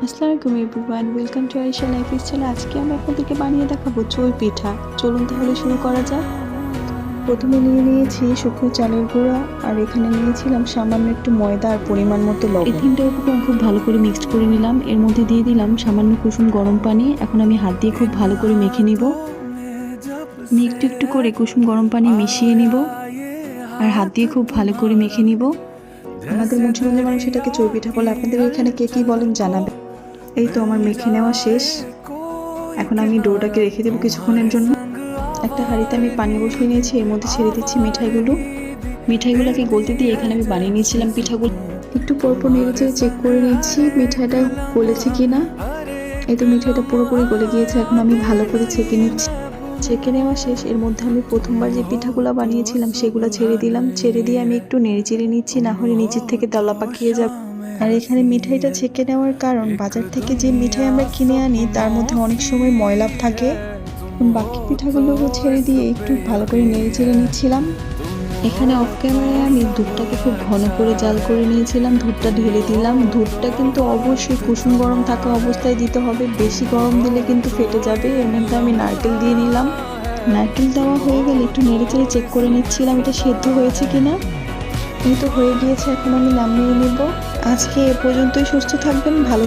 আসসালামু আলাইকুম everyone, welcome to Ayesha lifestyle. আজকে আমি আপনাদেরকে বানিয়ে দেখাবো চই পিঠা। চলুন তাহলে শুরু করা যাক। প্রথমে নিয়ে নিয়েছি শুকনো চালের গুঁড়া, আর এখানে নিয়েছিলাম সামান্য একটু ময়দা আর পরিমাণ মতো লবণ। এই তিনটা উপকরণ খুব ভালো করে মিক্সড করে নিলাম। এর মধ্যে দিয়ে দিলাম সামান্য কুসুম গরম পানি। এখন আমি হাত দিয়ে খুব ভালো করে মেখে নিব। আমি একটু একটু করে কুসুম গরম পানি মিশিয়ে নিব আর হাত দিয়ে খুব ভালো করে মেখে নিব। আমাদের মুন্সিগঞ্জের মানুষ এটাকে চই পিঠা বলে, আপনাদের এখানে কে কি বলেন জানাবেন। এই তো আমার মেখে নেওয়া শেষ। এখন আমি ডোটাকে রেখে দেবো কিছুক্ষণের জন্য। একটা হাঁড়িতে আমি পানি বসিয়ে নিয়েছি, এর মধ্যে ছেড়ে দিচ্ছি মিঠাইগুলোকে গলতে দিয়ে এখানে আমি বানিয়ে নিয়েছিলাম পিঠাগুলো। একটু পরপর নেড়ে চেড়ে চেক করে নিচ্ছি মিঠাইটা গলেছে কিনা। এই তো মিঠাইটা পুরোপুরি গলে গিয়েছে। এখন আমি ভালো করে ছেঁকে নিচ্ছি। ছেঁকে নেওয়া শেষ। এর মধ্যে আমি প্রথমবার যে পিঠাগুলো বানিয়েছিলাম সেগুলো ছেড়ে দিলাম। ছেড়ে দিয়ে আমি একটু নেড়ে চেড়ে নিচ্ছি, না হলে নিচের থেকে দলা পাকিয়ে যাবে। আর এখানে মিঠাইটা ছেঁকে নেওয়ার কারণ, বাজার থেকে যে মিঠাই আমরা কিনে আনি তার মধ্যে অনেক সময় ময়লা থাকে। বাকি পিঠাগুলো ছেড়ে দিয়ে একটু ভালো করে নেড়ে চেড়ে নিচ্ছিলাম। এখানে অফ ক্যামেরায় আমি দুধটাকে খুব ঘন করে জাল করে নিয়েছিলাম। দুধটা ঢেলে দিলাম। দুধটা কিন্তু অবশ্যই কুসুম গরম থাকা অবস্থায় দিতে হবে, বেশি গরম দিলে কিন্তু ফেটে যাবে। এর মধ্যে আমি নারকেল দিয়ে নিলাম। নারকেল দেওয়া হয়ে গেলে একটু নেড়ে চেড়ে চেক করে নিচ্ছিলাম এটা সেদ্ধ হয়েছে কিনা। এই তো হয়ে গিয়েছে, এখন আমি নামিয়ে নেব। আজকে এ পর্যন্তই। সুস্থ থাকবেন, ভালো